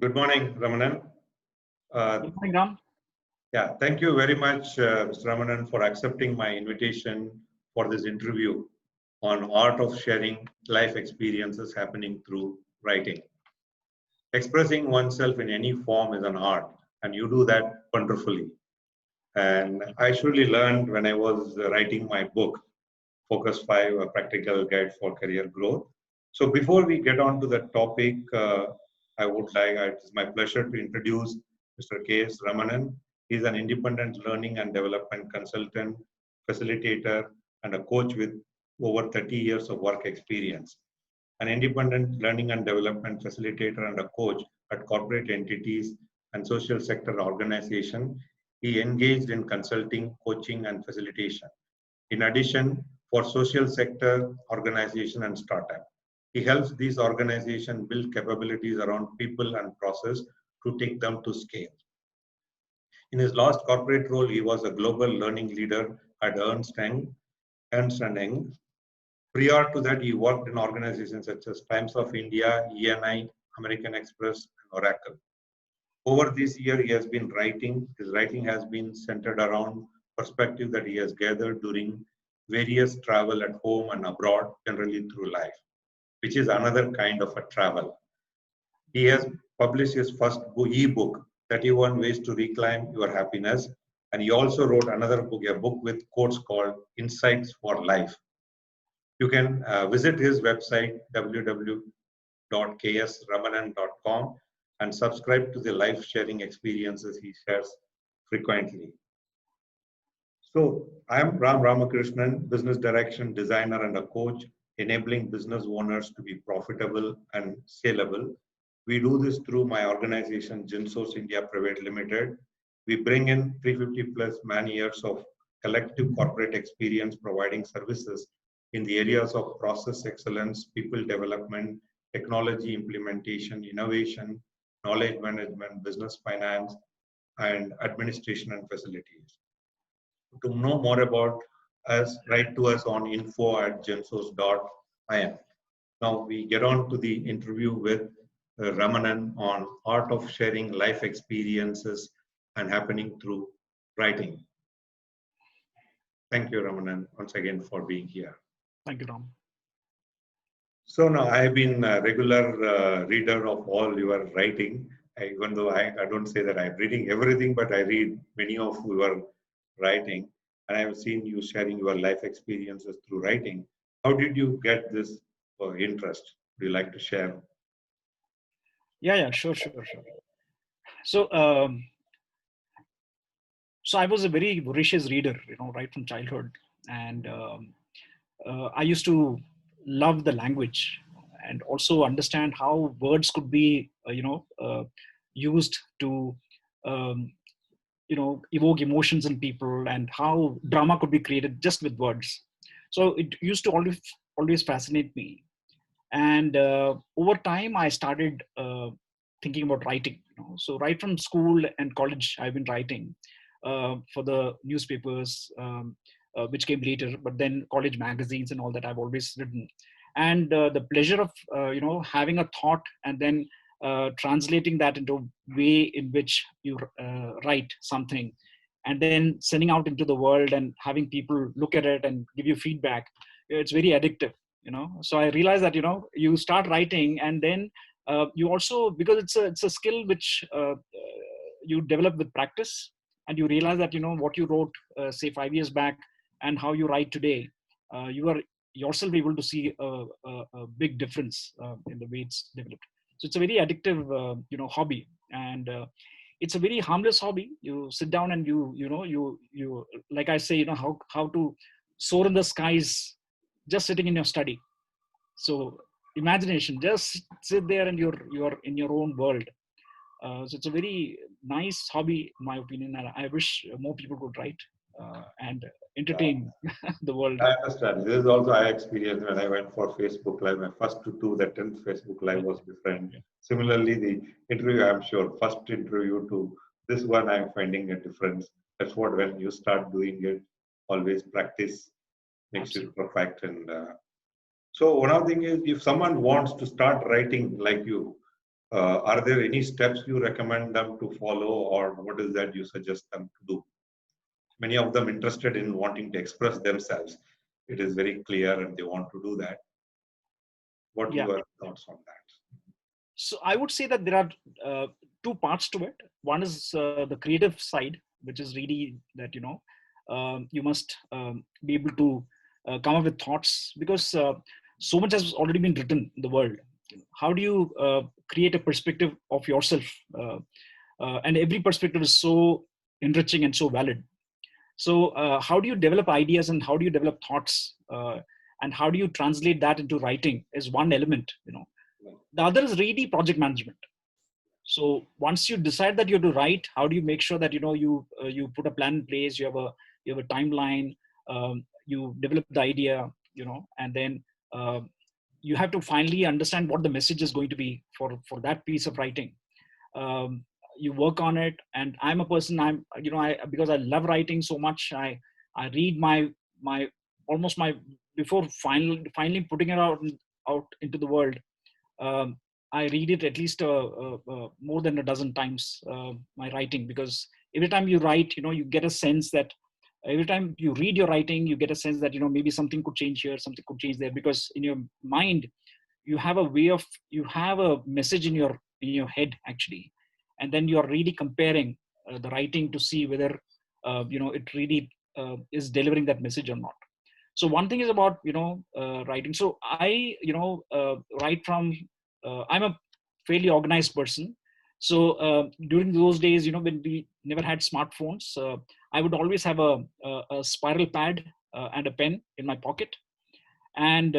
Good morning, Ramanan. Good morning, Ram. Yeah, thank you very much, Mr. Ramanan, for accepting my invitation for this interview on art of sharing life experiences happening through writing. Expressing oneself in any form is an art, and you do that wonderfully. And I surely learned when I was writing my book, Focus 5, a practical guide for career growth. So before we get on to the topic, it's my pleasure to introduce Mr. S Ramanan. He's an independent learning and development consultant, facilitator, and a coach with over 30 years of work experience. An independent learning and development facilitator and a coach at corporate entities and social sector organizations, he engaged in consulting, coaching, and facilitation. In addition, for social sector organization and startup, he helps these organizations build capabilities around people and process to take them to scale. In his last corporate role, he was a global learning leader at Ernst Young. Prior to that, he worked in organizations such as Times of India, ENI, American Express, and Oracle. Over this year, he has been writing. His writing has been centered around perspective that he has gathered during various travel at home and abroad, generally through life, which is another kind of a travel. He has published his first e-book, 31 Ways to Reclaim Your Happiness. And he also wrote another book, a book with quotes called Insights for Life. You can visit his website, www.ksramanan.com, and subscribe to the life sharing experiences he shares frequently. So I'm Ram Ramakrishnan, business direction designer and a coach, enabling business owners to be profitable and saleable. We do this through my organization, Jinsource India Private Limited. We bring in 350 plus man years of collective corporate experience providing services in the areas of process excellence, people development, technology implementation, innovation, knowledge management, business finance, and administration and facilities. To know more about us, write to us on info@gensource.in. Now we get on to the interview with Ramanan on art of sharing life experiences and happening through writing. Thank you, Ramanan, once again for being here. Thank you, Ram. So now I have been a regular reader of all your writing, even though I don't say that I'm reading everything, but I read many of your writing, and I've seen you sharing your life experiences through writing. How did you get this interest? Would you like to share? Yeah, sure. So, so I was a very voracious reader, right from childhood, and I used to love the language and also understand how words could be, used to, evoke emotions in people, and how drama could be created just with words. So it used to always fascinate me. And over time, I started thinking about writing. So right from school and college, I've been writing for the newspapers, which came later. But then college magazines and all that, I've always written. And the pleasure of having a thought and then translating that into a way in which you write something, and then sending out into the world and having people look at it and give you feedback. It's very addictive. So I realized that you start writing, and then you also, because it's a skill which you develop with practice, and you realize that what you wrote say 5 years back and how you write today, you are yourself able to see a big difference in the way it's developed. So it's a very addictive hobby, and it's a very harmless hobby. You sit down and you like I say, how to soar in the skies just sitting in your study. So imagination, just sit there and you're in your own world. So it's a very nice hobby, in my opinion, and I wish more people could write and entertain the world. I understand. This is also I experienced when I went for Facebook Live. My first to the 10th Facebook Live was different. Similarly, the interview, I'm sure, first interview to this one, I'm finding a difference. That's what when you start doing it, always practice makes it perfect. And so one of the things is, if someone wants to start writing like you, Are there any steps you recommend them to follow, or what is that you suggest them to do? Many of them interested in wanting to express themselves. It is very clear and they want to do that. What Yeah. your thoughts on that? So I would say that there are two parts to it. One is the creative side, which is really that, you must be able to come up with thoughts, because so much has already been written in the world. How do you create a perspective of yourself? And every perspective is so enriching and so valid. So how do you develop ideas, and how do you develop thoughts, and how do you translate that into writing is one element. The other is really project management. So once you decide that you have to write, how do you make sure that you put a plan in place, you have a timeline, you develop the idea, and then you have to finally understand what the message is going to be for that piece of writing. um, you work on it. And I'm a person, I because I love writing so much, I read my almost my before finally putting it out into the world. um, I read it at least more than a dozen times, my writing, because every time you write, you get a sense that every time you read your writing, you get a sense that, maybe something could change here, something could change there, because in your mind, you have a message in your head actually. And then you're really comparing the writing to see whether, it really is delivering that message or not. So one thing is about writing. So I write from I'm a fairly organized person. So during those days, when we never had smartphones, I would always have a spiral pad and a pen in my pocket. And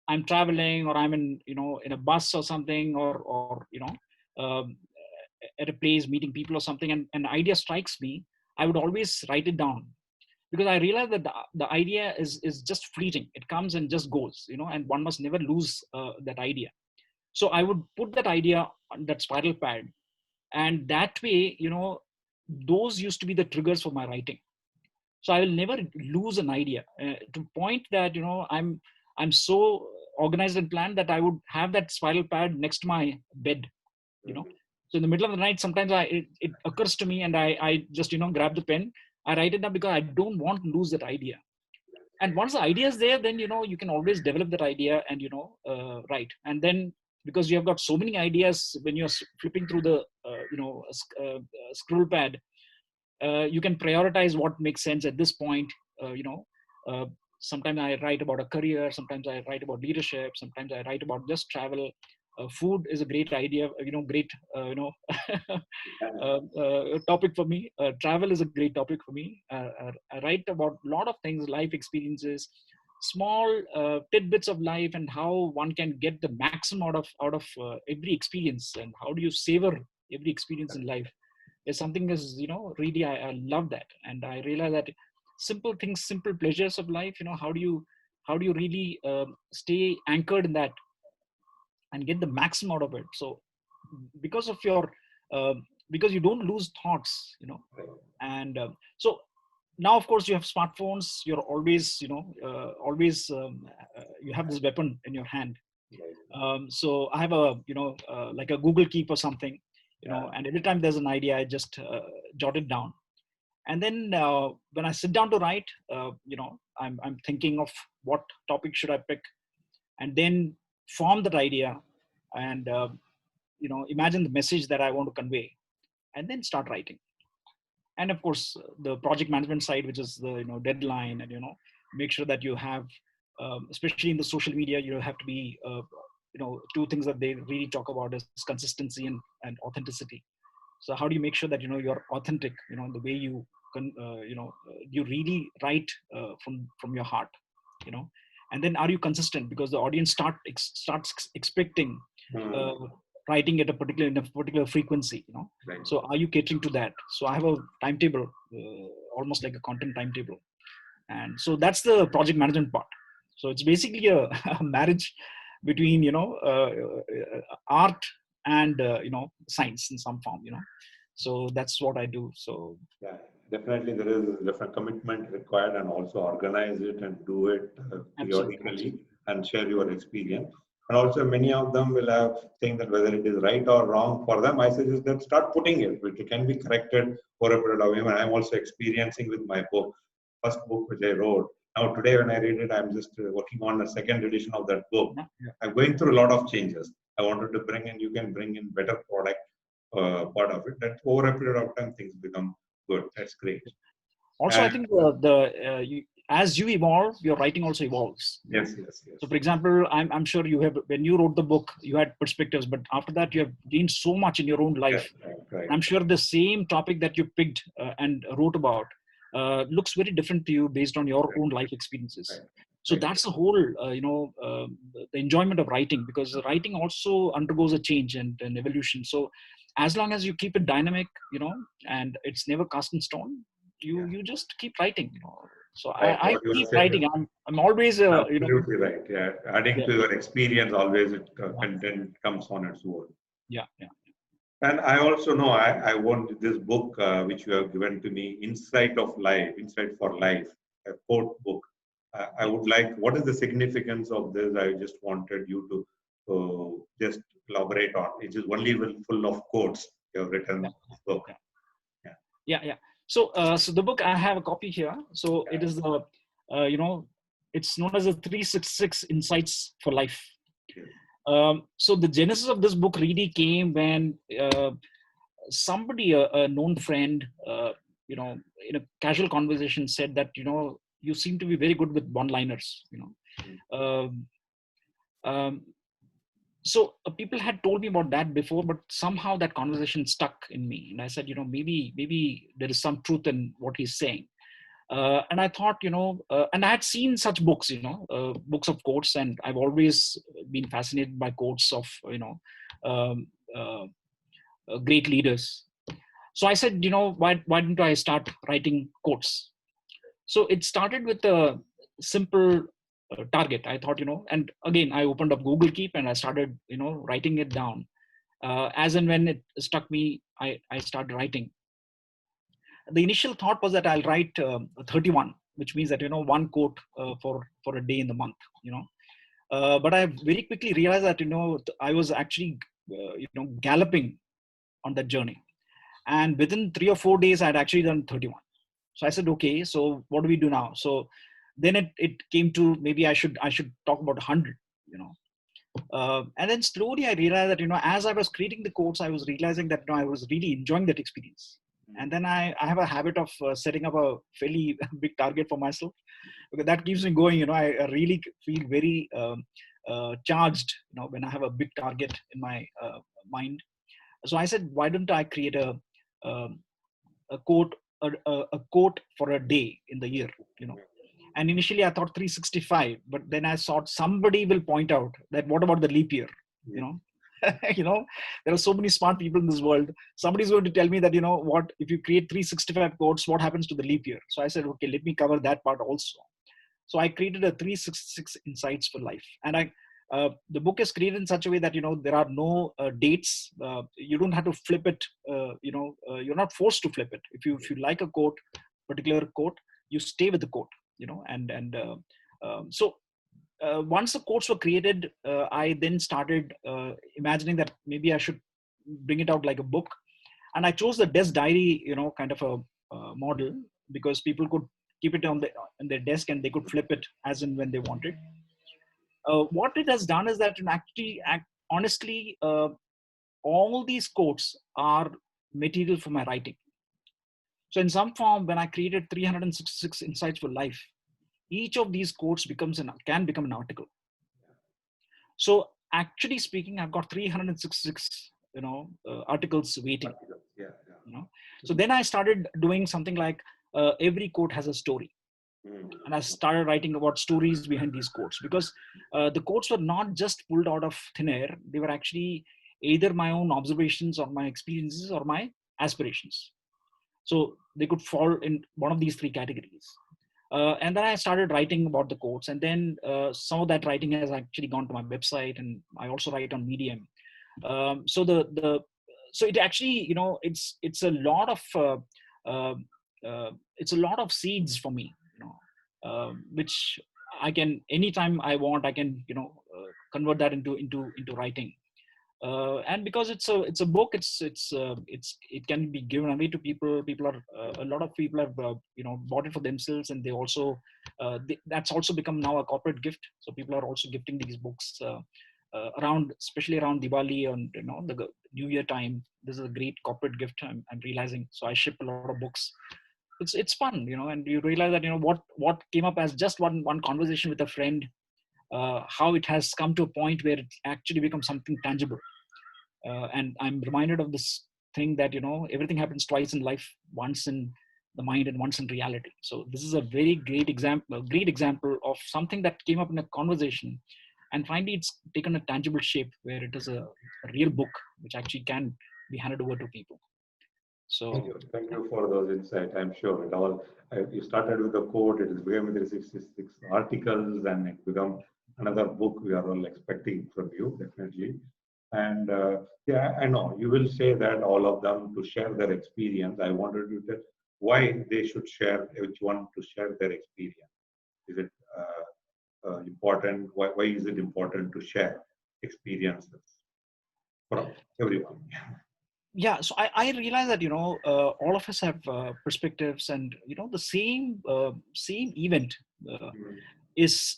I'm traveling, or I'm in a bus or something, or um, at a place meeting people or something, and an idea strikes me, I would always write it down, because I realized that the idea is just fleeting. It comes and just goes, and one must never lose that idea. So I would put that idea on that spiral pad, and that way, those used to be the triggers for my writing. So I will never lose an idea, to point that, I'm so organized and planned that I would have that spiral pad next to my bed. So in the middle of the night, sometimes it occurs to me, and I just grab the pen, I write it down, because I don't want to lose that idea. And once the idea is there, then you can always develop that idea and write. And then, because you have got so many ideas, when you're flipping through the scroll pad, you can prioritize what makes sense at this point. Uh, Sometimes I write about a career, sometimes I write about leadership, sometimes I write about just travel. Food is a great idea, great topic for me. Travel is a great topic for me. I write about a lot of things, life experiences, small tidbits of life, and how one can get the maximum out of every experience, and how do you savor every experience in life is something is really I love that. And I realize that simple things, simple pleasures of life, how do you really stay anchored in that and get the maximum out of it. So because of your uh, because you don't lose thoughts, and so now of course you have smartphones, you're always always you have this weapon in your hand. So I have a like a Google Keep or something, and every time there's an idea, I just jot it down. And then when I sit down to write, I'm thinking of what topic should I pick, and then form that idea, and imagine the message that I want to convey, and then start writing. And of course the project management side, which is the deadline, and make sure that you have, especially in the social media, you have to be two things that they really talk about is consistency and authenticity. So how do you make sure that you're authentic, the way you can you really write from your heart, you know and then are you consistent, because the audience starts expecting uh, writing at a particular frequency. Right. So are you catering to that? So I have a timetable, almost like a content timetable. And so that's the project management part. So it's basically a, a marriage between art and science in some form. So that's what I do. So Yeah, definitely there is different commitment required, and also organize it and do it absolutely, periodically and share your experience. And also many of them will have saying that whether it is right or wrong for them. I suggest that start putting it, which can be corrected for a period of time. And I'm also experiencing with my book, first book which I wrote. Now today when I read it, I'm just working on the second edition of that book. I'm going through a lot of changes. I wanted to bring in, you can bring in better product part of it. That over a period of time, things become good. That's great. Also, I think as you evolve, your writing also evolves. Yes, yes, yes. So, for example, I'm sure you have, when you wrote the book, you had perspectives, but after that, you have gained so much in your own life. Right. I'm sure the same topic that you picked and wrote about looks very different to you based on your own life experiences. Right. So that's the whole, the enjoyment of writing, because writing also undergoes a change and an evolution. So as long as you keep it dynamic, and it's never cast in stone, you just keep writing, So Right. I keep writing. I'm always, absolutely right. Yeah. Adding to your experience, always content comes on its own. Yeah. And I also know I want this book which you have given to me, Insight for Life, a quote book. I would like, what is the significance of this? I just wanted you to just elaborate on. It is only full of quotes you have written this book. Yeah. So the book, I have a copy here. So it is the, it's known as the 366 Insights for Life. So the genesis of this book really came when somebody, a known friend, in a casual conversation said that, you seem to be very good with one-liners, so people had told me about that before, but somehow that conversation stuck in me. And I said, maybe there is some truth in what he's saying. And I thought, and I had seen such books, books of quotes, and I've always been fascinated by quotes of, great leaders. So I said, why didn't I start writing quotes? So it started with a simple target. I thought, and again, I opened up Google Keep and I started, writing it down. As and when it struck me, I started writing. The initial thought was that I'll write 31, which means that, one quote for a day in the month, but I very quickly realized that, I was actually, galloping on that journey. And within 3 or 4 days, I'd actually done 31. So I said, okay, so what do we do now? So then it came to, maybe I should talk about 100, and then slowly I realized that, as I was creating the quotes, I was realizing that, I was really enjoying that experience. And then I have a habit of setting up a fairly big target for myself, because that keeps me going. I really feel very charged, when I have a big target in my mind. So I said, why don't I create a quote, a quote for a day in the year, And initially I thought 365, but then I thought somebody will point out that what about the leap year, there are so many smart people in this world. Somebody's going to tell me that, what, if you create 365 quotes, what happens to the leap year? So I said, okay, let me cover that part also. So I created a 366 Insights for Life. And the book is created in such a way that, there are no dates. You don't have to flip it. You're not forced to flip it. If you like a quote, particular quote, you stay with the quote, so once the quotes were created, I then started imagining that maybe I should bring it out like a book. And I chose the desk diary, kind of a model, because people could keep it on their desk and they could flip it as and when they wanted. What it has done is that honestly, all these quotes are material for my writing. So in some form, when I created 366 Insights for Life, each of these quotes can become an article. So actually speaking, I've got 366, articles waiting. So then I started doing something like every quote has a story. And I started writing about stories behind these quotes, because the quotes were not just pulled out of thin air. They were actually either my own observations or my experiences or my aspirations. So they could fall in one of these three categories. And then I started writing about the quotes. And then some of that writing has actually gone to my website, and I also write on Medium. So it actually, it's a lot of seeds for me, which I can, anytime I want, I can, convert that into writing. And because it's a book, it can be given away to people. People are a lot of people have bought it for themselves, and they also that's also become now a corporate gift. So people are also gifting these books around, especially around Diwali and the New Year time. This is a great corporate gift. I'm realizing. So I ship a lot of books. It's fun, and you realize that what came up as just one conversation with a friend, how it has come to a point where it actually becomes something tangible. And I'm reminded of this thing that everything happens twice in life, once in the mind and once in reality. So this is a very great example of something that came up in a conversation, and finally it's taken a tangible shape where it is a real book which actually can be handed over to people. So Thank you for those insights. I'm sure it all. You started with the code. It became 366 articles, and it become another book. We are all expecting from you, definitely. And yeah, I know you will say that all of them to share their experience. I wanted you to why they should share. Each one to share their experience. Is it important? Why is it important to share experiences from everyone? yeah, so I realize that all of us have perspectives, and the same event is,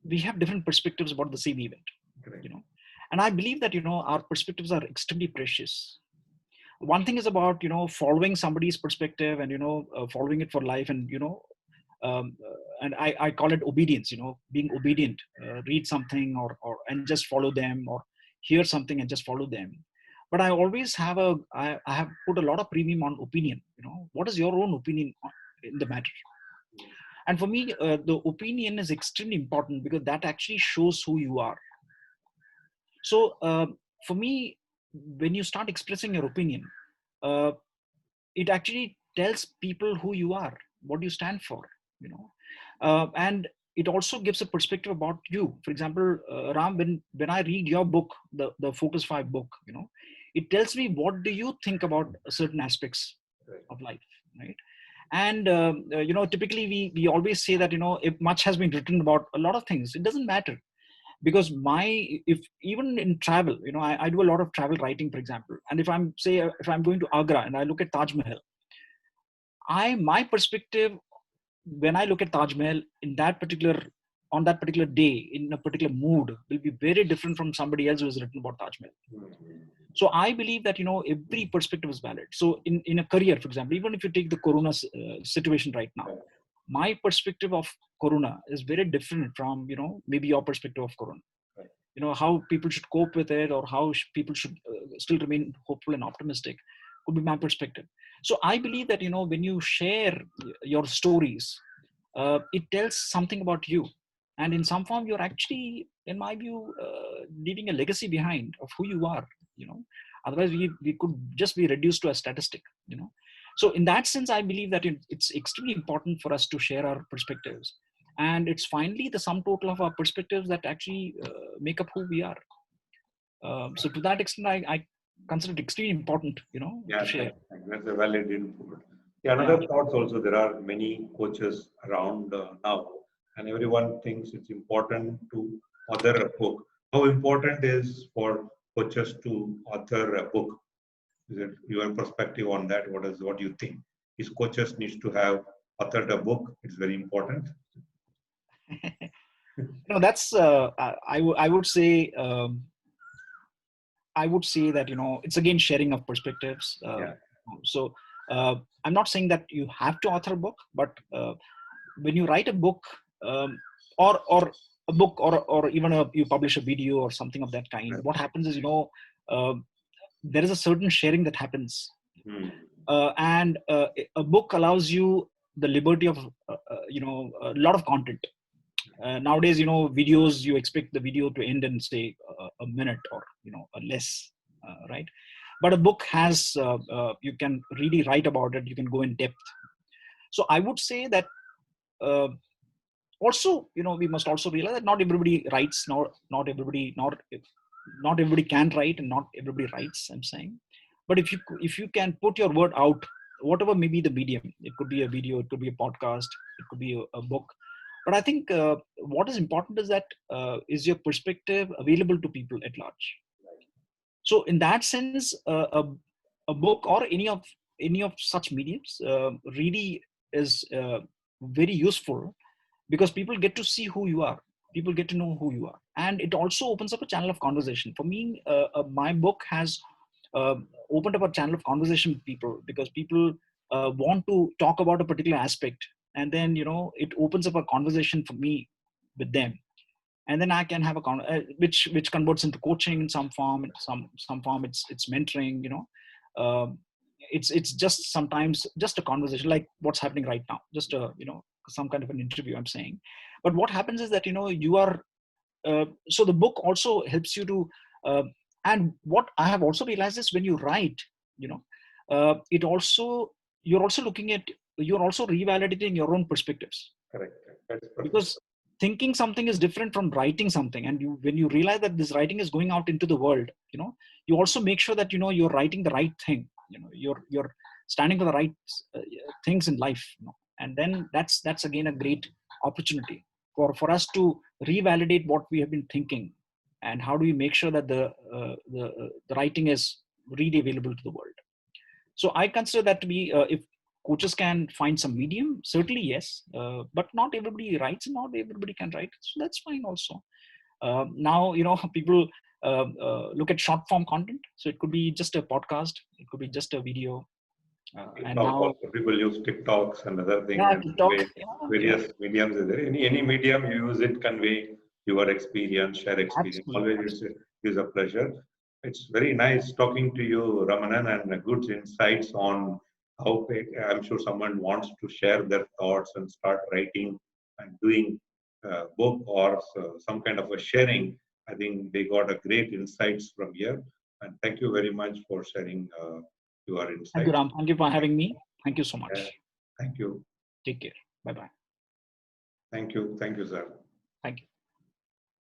we have different perspectives about the same event. Correct. And I believe that our perspectives are extremely precious. One thing is about following somebody's perspective and following it for life, and and I call it obedience. Being obedient, read something or and just follow them, or hear something and just follow them. But I always have I have put a lot of premium on opinion. What is your own opinion in the matter? And for me, the opinion is extremely important, because that actually shows who you are. So for me, when you start expressing your opinion, uh, it actually tells people who you are, what you stand for, and it also gives a perspective about you. For example, Ram, when I read your book, the Focus 5 book, it tells me what do you think about certain aspects of life, right? And typically we always say that if much has been written about a lot of things, it doesn't matter, because if even in travel, I do a lot of travel writing, for example. And if I'm going to Agra and I look at Taj Mahal, my perspective when I look at Taj Mahal on that particular day, in a particular mood, will be very different from somebody else who has written about Taj Mahal. So I believe that every perspective is valid. So in a career, for example, even if you take the Corona situation right now, my perspective of Corona is very different from maybe your perspective of Corona. How people should cope with it, or how people should still remain hopeful and optimistic, could be my perspective. So I believe that when you share your stories, it tells something about you, and in some form you're actually, in my view, leaving a legacy behind of who you are. Otherwise we could just be reduced to a statistic. So in that sense, I believe that it's extremely important for us to share our perspectives, and it's finally the sum total of our perspectives that actually make up who we are. So to that extent, I consider it extremely important, Yeah, to share. that's a valid input. Yeah, another thoughts also, there are many coaches around now, and everyone thinks it's important to author a book. How important is for coaches to author a book? Is it your perspective on that? What do you think? Is coaches needs to have authored a book? It's very important. That's I would say, that it's again sharing of perspectives. Yeah. So I'm not saying that you have to author a book, but when you write a book, or a book, or even you publish a video or something of that kind, Right. what happens is uh, there is a certain sharing that happens. And a book allows you the liberty of a lot of content. Nowadays, videos, you expect the video to end in, say, a minute or less, right? But a book has, you can really write about it, you can go in depth. So I would say that also, we must also realize that not everybody writes, not everybody can write, and not everybody writes, I'm saying. But if you can put your word out, whatever may be the medium, it could be a video, it could be a podcast, it could be a book, But I think what is important is that is your perspective available to people at large. So in that sense, a book or any of such mediums really is very useful, because people get to see who you are, people get to know who you are, and it also opens up a channel of conversation. For me, my book has uh, opened up a channel of conversation with people, because people want to talk about a particular aspect, and then it opens up a conversation for me with them, and then I can have which converts into coaching in some form. In some form, it's mentoring. Um, it's just sometimes just a conversation like what's happening right now, just a some kind of an interview I'm saying. But what happens is that you are so the book also helps you to uh, and what I have also realized is when you write, it also you're also revalidating your own perspectives. Correct. That's perfect. Because thinking something is different from writing something, and when you realize that this writing is going out into the world, you also make sure that you're writing the right thing, you're standing for the right things in life, and then that's again a great opportunity for us to revalidate what we have been thinking, and how do we make sure that the writing is really available to the world. So I consider that to be, if coaches can find some medium, certainly yes, but not everybody writes and not everybody can write. So that's fine also. Now, people look at short form content. So it could be just a podcast, it could be just a video. And TikTok now, also, people use TikToks and other things yeah, and TikTok, convey various mediums. Is there any medium you use it, convey your experience, share experience? absolutely. Always is a pleasure. It's very nice talking to you, Ramanan, and good insights on how I'm sure someone wants to share their thoughts and start writing and doing book or some kind of a sharing. I think they got a great insights from here. And thank you very much for sharing your Thank you, insights. Ram. Thank you for having me. Thank you so Yeah. much. Thank you. Take care. Bye bye. Thank you. Thank you, sir. Thank you.